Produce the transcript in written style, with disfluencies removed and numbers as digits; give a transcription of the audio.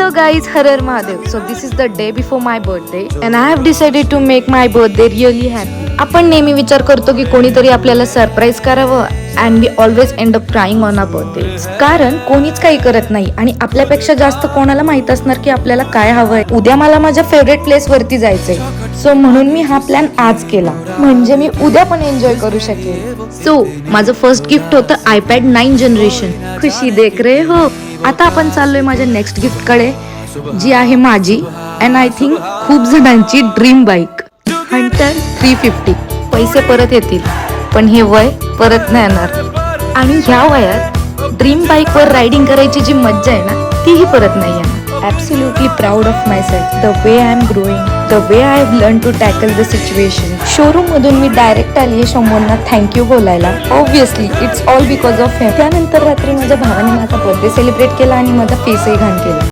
Hello guys, Har Har Mahadev. So this is the day before my birthday and I have decided to make my birthday really happy. आपण नेहमी विचार करतो की कोणीतरी आपल्याला surprise करावं and we always end up crying on our birthdays. कारण कोणीच काही करत नाही आणि आपल्यापेक्षा जास्त कोणाला माहित असणार की आपल्याला काय हवंय. उद्या मला माझ्या फेवरेट प्लेस वरती जायचंय. सो म्हणून मी हा प्लॅन आज केला. म्हणजे मी उद्या पण एन्जॉय करू शकेन. सो माझं फर्स्ट गिफ्ट होतं iPad 9 जनरेशन. खुशी देख रहे हो. आता आपण चाललोय माझ्या नेक्स्ट गिफ्ट कडे, जी आहे माझी अँड आय थिंक खूप जणांची ड्रीम बाईक हंटर 350. पैसे परत येतील पण हे वय परत नाही येणार आणि ह्या वयात ड्रीम बाईक वर रायडिंग करायची जी मज्जा आहे ना, तीही परत नाही येणार. Absolutely proud of myself, the way I am growing, the way I have learned to tackle the situation. Showroom मधून मी डायरेक्ट आली शंभूंना थँक्यू बोलायला. Obviously it's all because of him. त्यानंतर रात्री माझ्या भावाने माझा बर्थडे सेलिब्रेट केला आणि माझा फेसही घाण केला.